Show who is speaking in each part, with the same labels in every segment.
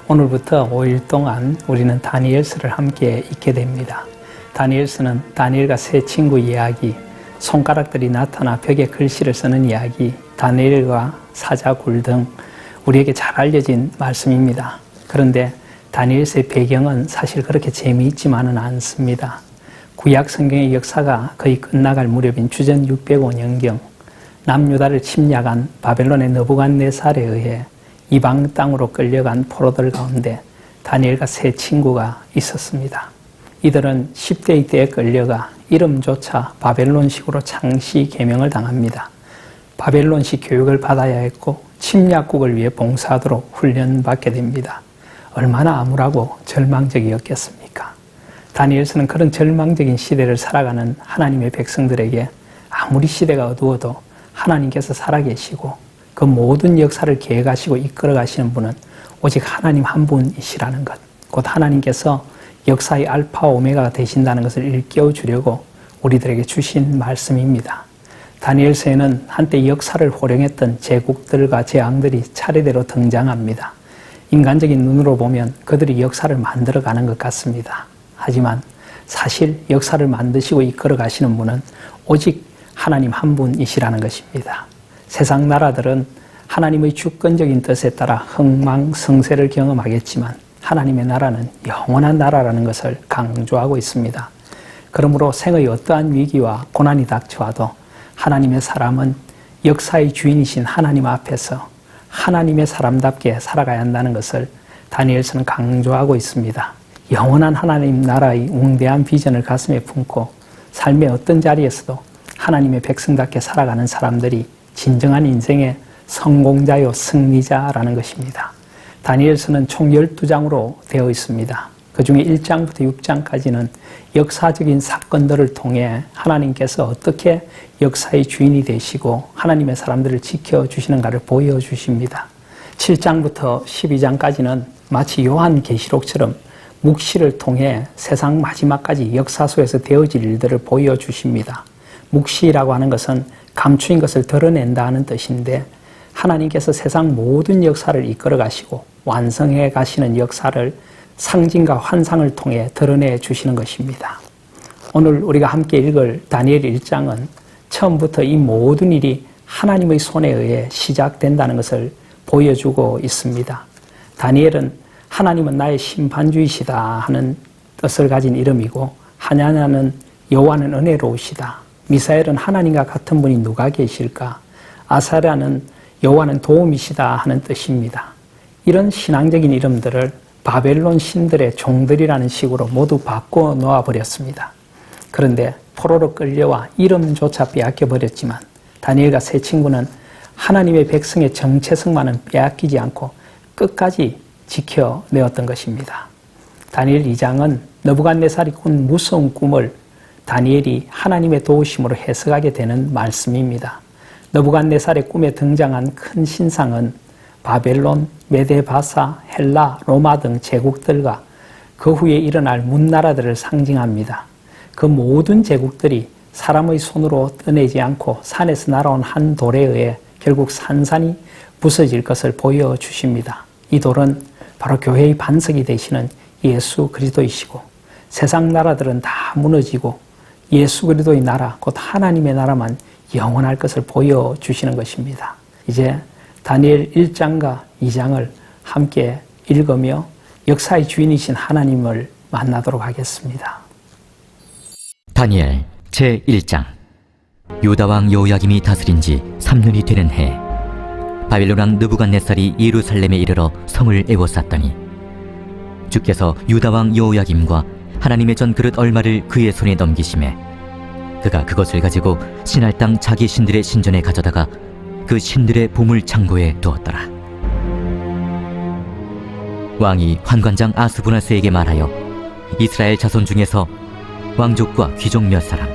Speaker 1: 오늘부터 5일 동안 우리는 다니엘서를 함께 읽게 됩니다. 다니엘서는 다니엘과 세 친구 이야기, 손가락들이 나타나 벽에 글씨를 쓰는 이야기, 다니엘과 사자굴 등 우리에게 잘 알려진 말씀입니다. 그런데 다니엘서의 배경은 사실 그렇게 재미있지만은 않습니다. 구약 성경의 역사가 거의 끝나갈 무렵인 주전 605년경 남유다를 침략한 바벨론의 느부갓네살에 의해 이방 땅으로 끌려간 포로들 가운데 다니엘과 세 친구가 있었습니다. 이들은 10대의 때에 끌려가 이름조차 바벨론식으로 창시 개명을 당합니다. 바벨론식 교육을 받아야 했고 침략국을 위해 봉사하도록 훈련받게 됩니다. 얼마나 암울하고 절망적이었겠습니까? 다니엘서는 그런 절망적인 시대를 살아가는 하나님의 백성들에게 아무리 시대가 어두워도 하나님께서 살아계시고 그 모든 역사를 계획하시고 이끌어가시는 분은 오직 하나님 한 분이시라는 것, 곧 하나님께서 역사의 알파 오메가가 되신다는 것을 일깨워 주려고 우리들에게 주신 말씀입니다. 다니엘서에는 한때 역사를 호령했던 제국들과 재앙들이 차례대로 등장합니다. 인간적인 눈으로 보면 그들이 역사를 만들어가는 것 같습니다. 하지만 사실 역사를 만드시고 이끌어 가시는 분은 오직 하나님 한 분이시라는 것입니다. 세상 나라들은 하나님의 주권적인 뜻에 따라 흥망성쇠를 경험하겠지만 하나님의 나라는 영원한 나라라는 것을 강조하고 있습니다. 그러므로 생의 어떠한 위기와 고난이 닥쳐와도 하나님의 사람은 역사의 주인이신 하나님 앞에서 하나님의 사람답게 살아가야 한다는 것을 다니엘서는 강조하고 있습니다. 영원한 하나님 나라의 웅대한 비전을 가슴에 품고 삶의 어떤 자리에서도 하나님의 백성답게 살아가는 사람들이 진정한 인생의 성공자요 승리자라는 것입니다. 다니엘서는 총 12장으로 되어 있습니다. 그 중에 1장부터 6장까지는 역사적인 사건들을 통해 하나님께서 어떻게 역사의 주인이 되시고 하나님의 사람들을 지켜주시는가를 보여주십니다. 7장부터 12장까지는 마치 요한계시록처럼 묵시를 통해 세상 마지막까지 역사 속에서 되어질 일들을 보여주십니다. 묵시라고 하는 것은 감추인 것을 드러낸다 하는 뜻인데 하나님께서 세상 모든 역사를 이끌어 가시고 완성해 가시는 역사를 상징과 환상을 통해 드러내 주시는 것입니다. 오늘 우리가 함께 읽을 다니엘 1장은 처음부터 이 모든 일이 하나님의 손에 의해 시작된다는 것을 보여주고 있습니다. 다니엘은 하나님은 나의 심판주이시다 하는 뜻을 가진 이름이고, 하냐냐는 여호와는 은혜로우시다, 미사엘은 하나님과 같은 분이 누가 계실까, 아사랴는 여호와는 도움이시다 하는 뜻입니다. 이런 신앙적인 이름들을 바벨론 신들의 종들이라는 식으로 모두 바꿔 놓아버렸습니다. 그런데 포로로 끌려와 이름조차 빼앗겨버렸지만 다니엘과 세 친구는 하나님의 백성의 정체성만은 빼앗기지 않고 끝까지 지켜내었던 것입니다. 다니엘 2장은 느부갓네살이 꾼 무서운 꿈을 다니엘이 하나님의 도우심으로 해석하게 되는 말씀입니다. 느부갓네살의 꿈에 등장한 큰 신상은 바벨론, 메데바사, 헬라, 로마 등 제국들과 그 후에 일어날 문나라들을 상징합니다. 그 모든 제국들이 사람의 손으로 떠내지 않고 산에서 날아온 한 돌에 의해 결국 산산이 부서질 것을 보여주십니다. 이 돌은 바로 교회의 반석이 되시는 예수 그리스도이시고, 세상 나라들은 다 무너지고 예수 그리스도의 나라, 곧 하나님의 나라만 영원할 것을 보여주시는 것입니다. 이제 다니엘 1장과 2장을 함께 읽으며 역사의 주인이신 하나님을 만나도록 하겠습니다.
Speaker 2: 다니엘 제1장. 유다왕 여호야김이 다스린 지 3년이 되는 해, 바빌론 왕 느부갓네살이 예루살렘에 이르러 성을 에워쌌더니 주께서 유다왕 여호야김과 하나님의 전 그릇 얼마를 그의 손에 넘기심에 그가 그것을 가지고 신할 땅 자기 신들의 신전에 가져다가 그 신들의 보물 창고에 두었더라. 왕이 환관장 아스부나스에게 말하여 이스라엘 자손 중에서 왕족과 귀족 몇 사람,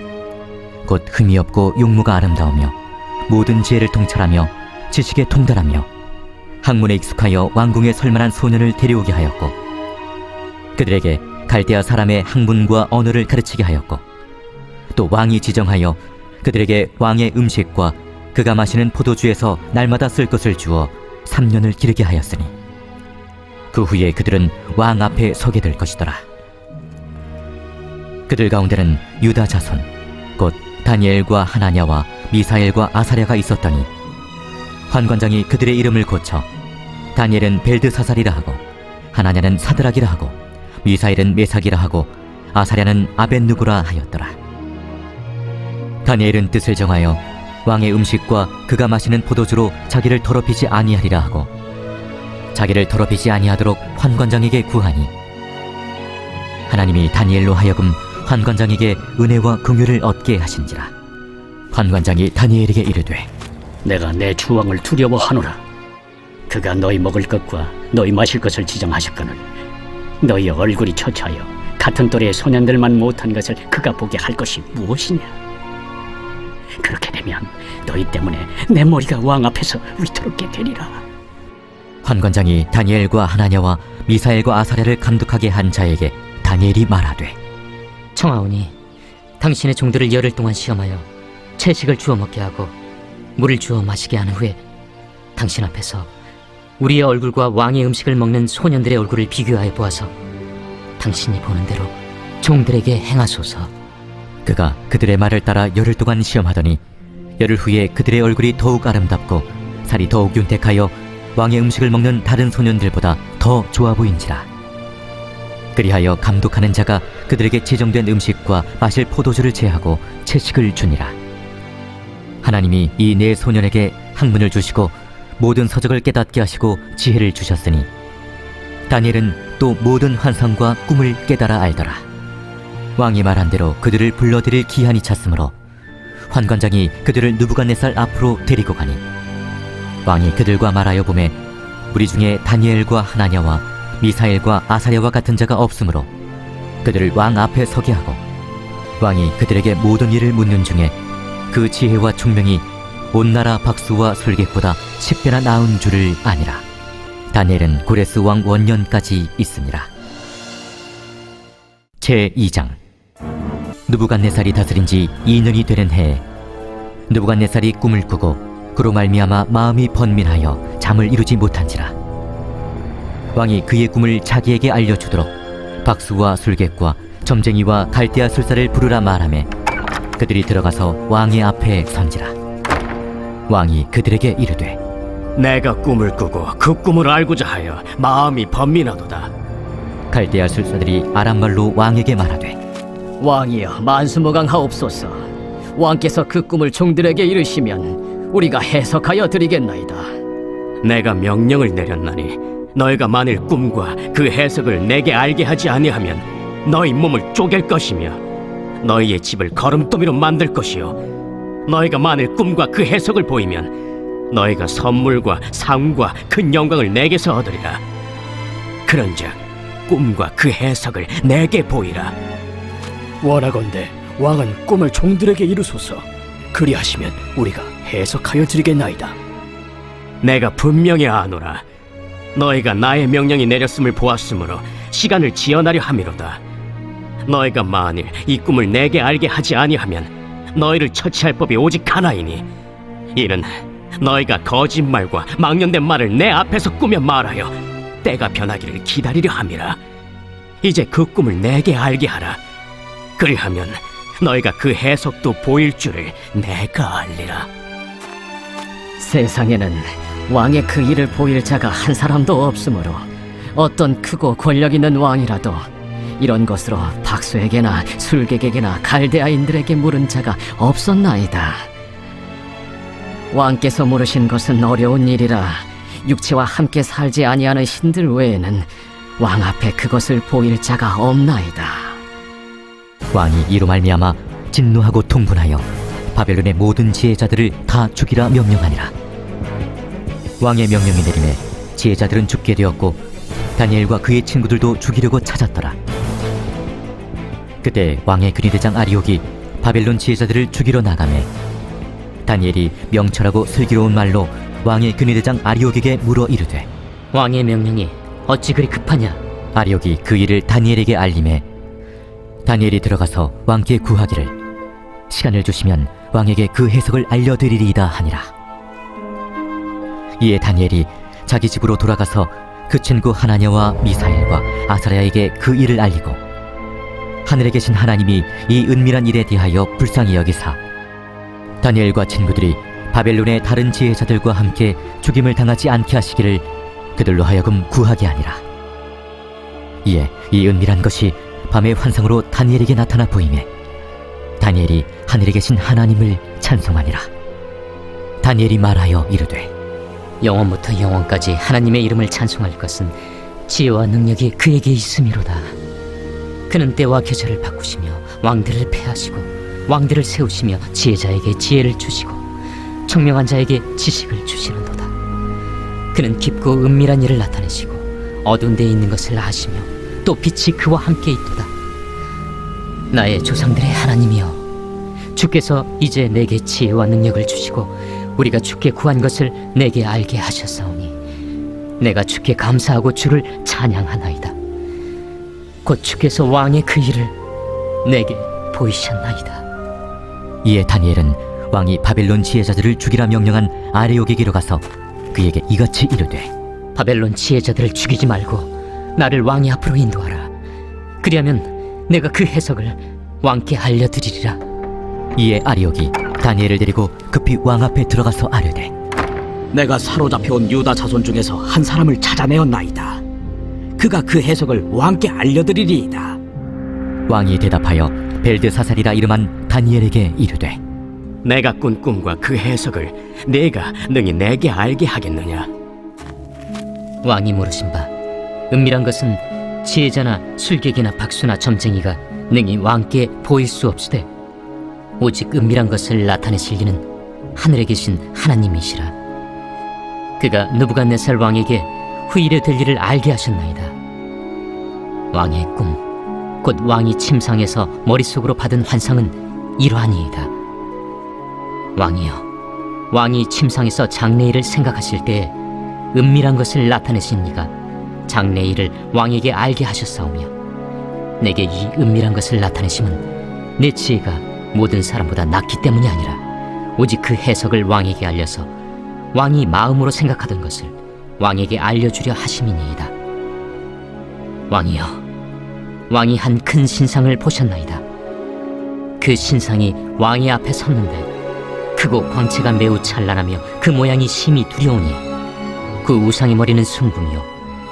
Speaker 2: 곧 흠이 없고 용모가 아름다우며 모든 지혜를 통찰하며 지식에 통달하며 학문에 익숙하여 왕궁에 설만한 소년을 데려오게 하였고, 그들에게 갈대아 사람의 학문과 언어를 가르치게 하였고, 또 왕이 지정하여 그들에게 왕의 음식과 그가 마시는 포도주에서 날마다 쓸 것을 주어 3년을 기르게 하였으니, 그 후에 그들은 왕 앞에 서게 될 것이더라. 그들 가운데는 유다 자손 곧 다니엘과 하나냐와 미사엘과 아사랴가 있었더니 환관장이 그들의 이름을 고쳐 다니엘은 벨드사살이라 하고 하나냐는 사드락이라 하고 미사엘은 메삭이라 하고 아사랴는 아벳누고라 하였더라. 다니엘은 뜻을 정하여 왕의 음식과 그가 마시는 포도주로 자기를 더럽히지 아니하리라 하고 자기를 더럽히지 아니하도록 환관장에게 구하니 하나님이 다니엘로 하여금 환관장에게 은혜와 긍휼을 얻게 하신지라. 환관장이 다니엘에게 이르되
Speaker 3: 내가 내 주왕을 두려워하노라. 그가 너희 먹을 것과 너희 마실 것을 지정하셨거늘 너희 얼굴이 처차하여 같은 또래의 소년들만 못한 것을 그가 보게 할 것이 무엇이냐. 그렇게 되면 너희 때문에 내 머리가 왕 앞에서 위태롭게 되리라.
Speaker 2: 환관장이 다니엘과 하나냐와 미사엘과 아사랴를 감독하게 한 자에게 다니엘이 말하되
Speaker 4: 청하오니 당신의 종들을 열흘 동안 시험하여 채식을 주어 먹게 하고 물을 주어 마시게 한 후에 당신 앞에서 우리의 얼굴과 왕의 음식을 먹는 소년들의 얼굴을 비교하여 보아서 당신이 보는 대로 종들에게 행하소서.
Speaker 2: 그가 그들의 말을 따라 열흘 동안 시험하더니 열흘 후에 그들의 얼굴이 더욱 아름답고 살이 더욱 윤택하여 왕의 음식을 먹는 다른 소년들보다 더 좋아 보인지라. 그리하여 감독하는 자가 그들에게 제정된 음식과 마실 포도주를 제하고 채식을 주니라. 하나님이 이 네 소년에게 학문을 주시고 모든 서적을 깨닫게 하시고 지혜를 주셨으니 다니엘은 또 모든 환상과 꿈을 깨달아 알더라. 왕이 말한 대로 그들을 불러들일 기한이 찼으므로 환관장이 그들을 느부갓네살 앞으로 데리고 가니 왕이 그들과 말하여 보매 우리 중에 다니엘과 하나냐와 미사엘과 아사랴와 같은 자가 없으므로 그들을 왕 앞에 서게 하고 왕이 그들에게 모든 일을 묻는 중에 그 지혜와 총명이 온 나라 박수와 술객보다 10배나 나은 줄을 아니라. 다니엘은 고레스 왕 원년까지 있습니다. 제2장. 느부갓네살이 다스린 지 2년이 되는 해에 느부갓네살이 꿈을 꾸고 그로 말미암아 마음이 번민하여 잠을 이루지 못한지라. 왕이 그의 꿈을 자기에게 알려주도록 박수와 술객과 점쟁이와 갈대아 술사를 부르라 말하매 그들이 들어가서 왕의 앞에 선지라. 왕이 그들에게 이르되
Speaker 3: 내가 꿈을 꾸고 그 꿈을 알고자 하여 마음이 번민하도다.
Speaker 2: 갈대아 술사들이 아람말로 왕에게 말하되
Speaker 4: 왕이여 만수무강하옵소서. 왕께서 그 꿈을 종들에게 이르시면 우리가 해석하여 드리겠나이다.
Speaker 3: 내가 명령을 내렸나니 너희가 만일 꿈과 그 해석을 내게 알게 하지 아니하면 너희 몸을 쪼갤 것이며 너희의 집을 거름더미로 만들 것이요 너희가 만일 꿈과 그 해석을 보이면 너희가 선물과 상과 큰 영광을 내게서 얻으리라. 그런즉 꿈과 그 해석을 내게 보이라.
Speaker 5: 원하건대 왕은 꿈을 종들에게 이루소서. 그리하시면 우리가 해석하여 드리겠나이다.
Speaker 3: 내가 분명히 아노라. 너희가 나의 명령이 내렸음을 보았으므로 시간을 지연하려 함이로다. 너희가 만일 이 꿈을 내게 알게 하지 아니하면 너희를 처치할 법이 오직 하나이니 이는 너희가 거짓말과 망령된 말을 내 앞에서 꾸며 말하여 때가 변하기를 기다리려 함이라. 이제 그 꿈을 내게 알게 하라. 그리하면 너희가 그 해석도 보일 줄을 내가 알리라.
Speaker 4: 세상에는 왕의 그 일을 보일 자가 한 사람도 없으므로 어떤 크고 권력 있는 왕이라도 이런 것으로 박수에게나 술객에게나 갈대아인들에게 물은 자가 없었나이다. 왕께서 물으신 것은 어려운 일이라 육체와 함께 살지 아니하는 신들 외에는 왕 앞에 그것을 보일 자가 없나이다.
Speaker 2: 왕이 이로 말미암아 진노하고 통분하여 바벨론의 모든 지혜자들을 다 죽이라 명령하니라. 왕의 명령이 내림에 지혜자들은 죽게 되었고 다니엘과 그의 친구들도 죽이려고 찾았더라. 그때 왕의 근위대장 아리옥이 바벨론 지혜자들을 죽이러 나가매 다니엘이 명철하고 슬기로운 말로 왕의 근위대장 아리옥에게 물어 이르되
Speaker 4: 왕의 명령이 어찌 그리 급하냐?
Speaker 2: 아리옥이 그 일을 다니엘에게 알림해 다니엘이 들어가서 왕께 구하기를 시간을 주시면 왕에게 그 해석을 알려드리리이다 하니라. 이에 다니엘이 자기 집으로 돌아가서 그 친구 하나냐와 미사엘과 아사랴에게 그 일을 알리고 하늘에 계신 하나님이 이 은밀한 일에 대하여 불쌍히 여기사 다니엘과 친구들이 바벨론의 다른 지혜자들과 함께 죽임을 당하지 않게 하시기를 그들로 하여금 구하게 하니라. 이에 이 은밀한 것이 밤의 환상으로 다니엘에게 나타나 보이매 다니엘이 하늘에 계신 하나님을 찬송하니라. 다니엘이 말하여 이르되
Speaker 4: 영원부터 영원까지 하나님의 이름을 찬송할 것은 지혜와 능력이 그에게 있음이로다. 그는 때와 계절을 바꾸시며 왕들을 패하시고 왕들을 세우시며 지혜자에게 지혜를 주시고 청명한 자에게 지식을 주시는도다. 그는 깊고 은밀한 일을 나타내시고 어두운 데에 있는 것을 아시며 또 빛이 그와 함께 있도다. 나의 조상들의 하나님이여, 주께서 이제 내게 지혜와 능력을 주시고 우리가 주께 구한 것을 내게 알게 하셨사오니 내가 주께 감사하고 주를 찬양하나이다. 곧 주께서 왕의 그 일을 내게 보이셨나이다.
Speaker 2: 이에 다니엘은 왕이 바벨론 지혜자들을 죽이라 명령한 아레옥에게로 가서 그에게 이같이 이르되
Speaker 4: 바벨론 지혜자들을 죽이지 말고 나를 왕의 앞으로 인도하라. 그리하면 내가 그 해석을 왕께 알려드리리라.
Speaker 2: 이에 아리옥이 다니엘을 데리고 급히 왕 앞에 들어가서 아뢰되
Speaker 5: 내가 사로잡혀온 유다 자손 중에서 한 사람을 찾아내었나이다. 그가 그 해석을 왕께 알려드리리이다.
Speaker 2: 왕이 대답하여 벨드사살이라 이름한 다니엘에게 이르되
Speaker 3: 내가 꾼 꿈과 그 해석을 네가 능히 내게 알게 하겠느냐?
Speaker 4: 왕이 물으신 바 은밀한 것은 지혜자나 술객이나 박수나 점쟁이가 능히 왕께 보일 수 없으되 오직 은밀한 것을 나타내실 이는 하늘에 계신 하나님이시라. 그가 느부갓네살 왕에게 후일에 될 일을 알게 하셨나이다. 왕의 꿈, 곧 왕이 침상에서 머릿속으로 받은 환상은 이러하니이다. 왕이여, 왕이 침상에서 장래일을 생각하실 때에 은밀한 것을 나타내신 이가 장래일을 왕에게 알게 하셨사오며 내게 이 은밀한 것을 나타내심은 내 지혜가 모든 사람보다 낫기 때문이 아니라 오직 그 해석을 왕에게 알려서 왕이 마음으로 생각하던 것을 왕에게 알려주려 하심이니이다. 왕이여, 왕이 한 큰 신상을 보셨나이다. 그 신상이 왕의 앞에 섰는데 크고 광채가 매우 찬란하며 그 모양이 심히 두려우니 그 우상의 머리는 순금이요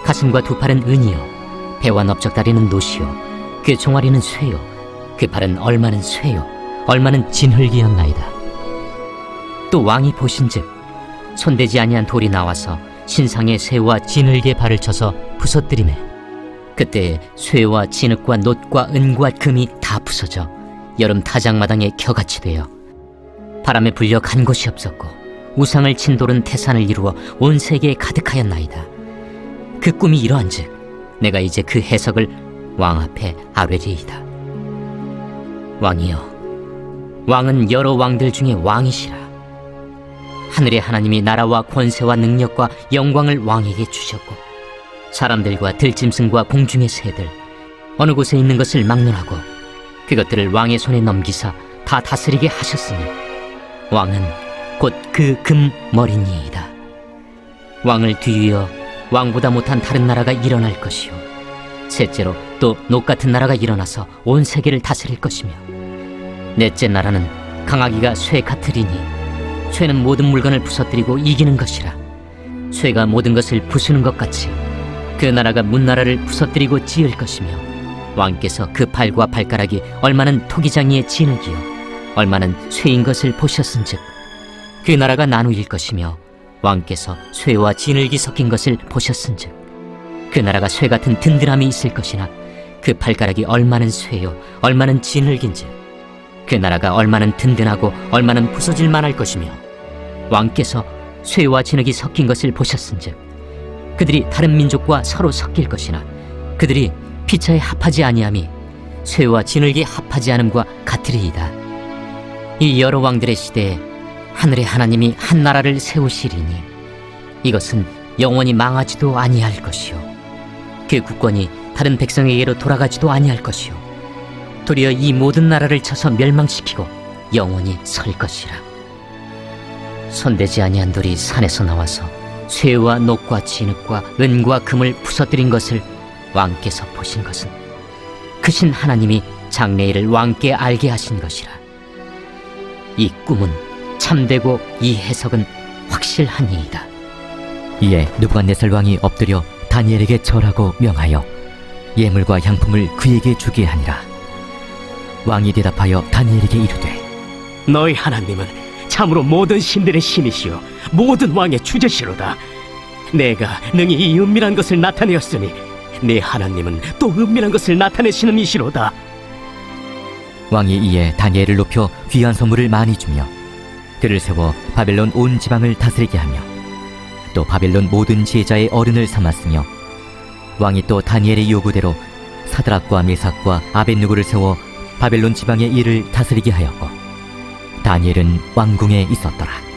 Speaker 4: 가슴과 두 팔은 은이요 배와 넓적다리는 노시요 그 종아리는 쇠요 그 발은 얼마는 쇠요 얼마는 진흙이었나이다. 또 왕이 보신즉 손대지 아니한 돌이 나와서 신상의 쇠와 진흙의 발을 쳐서 부서뜨리매 그때 쇠와 진흙과 놋과 은과 금이 다 부서져 여름 타작마당에 겨같이 되어 바람에 불려 간 곳이 없었고 우상을 친 돌은 태산을 이루어 온 세계에 가득하였나이다. 그 꿈이 이러한즉 내가 이제 그 해석을 왕 앞에 아뢰리이다. 왕이여, 왕은 여러 왕들 중에 왕이시라. 하늘의 하나님이 나라와 권세와 능력과 영광을 왕에게 주셨고 사람들과 들짐승과 공중의 새들 어느 곳에 있는 것을 막론하고 그것들을 왕의 손에 넘기사 다 다스리게 하셨으니 왕은 곧 그 금머리니이다. 왕을 뒤이어 왕보다 못한 다른 나라가 일어날 것이요 셋째로 또 녹 같은 나라가 일어나서 온 세계를 다스릴 것이며 넷째 나라는 강하기가 쇠 같으리니 쇠는 모든 물건을 부서뜨리고 이기는 것이라. 쇠가 모든 것을 부수는 것 같이 그 나라가 문나라를 부서뜨리고 지을 것이며 왕께서 그 발과 발가락이 얼마는 토기장이의 진흙이요 얼마는 쇠인 것을 보셨은즉 그 나라가 나누일 것이며 왕께서 쇠와 진흙이 섞인 것을 보셨은즉 그 나라가 쇠 같은 든든함이 있을 것이나 그 발가락이 얼마는 쇠요 얼마는 진흙인즉 그 나라가 얼마는 든든하고 얼마는 부서질 만할 것이며 왕께서 쇠와 진흙이 섞인 것을 보셨은즉 그들이 다른 민족과 서로 섞일 것이나 그들이 피차에 합하지 아니함이 쇠와 진흙이 합하지 않음과 같으리이다. 이 여러 왕들의 시대에 하늘의 하나님이 한 나라를 세우시리니 이것은 영원히 망하지도 아니할 것이요 그 국권이 다른 백성에게로 돌아가지도 아니할 것이요 도리어 이 모든 나라를 쳐서 멸망시키고 영원히 설 것이라. 손대지 아니한 돌이 산에서 나와서 쇠와 녹과 진흙과 은과 금을 부서뜨린 것을 왕께서 보신 것은 크신 하나님이 장래일을 왕께 알게 하신 것이라. 이 꿈은 참되고 이 해석은 확실하니이다.
Speaker 2: 이에 느부갓네살 왕이 엎드려 다니엘에게 절하고 명하여 예물과 향품을 그에게 주게 하니라. 왕이 대답하여 다니엘에게 이르되
Speaker 3: 너희 하나님은 참으로 모든 신들의 신이시요 모든 왕의 주제시로다. 내가 능히 이 은밀한 것을 나타내었으니 네 하나님은 또 은밀한 것을 나타내시는 이시로다.
Speaker 2: 왕이 이에 다니엘을 높여 귀한 선물을 많이 주며 그를 세워 바벨론 온 지방을 다스리게 하며 또 바벨론 모든 지혜자의 어른을 삼았으며 왕이 또 다니엘의 요구대로 사드락과 메삭과 아벳느고를 세워 바벨론 지방의 일을 다스리게 하였고 다니엘은 왕궁에 있었더라.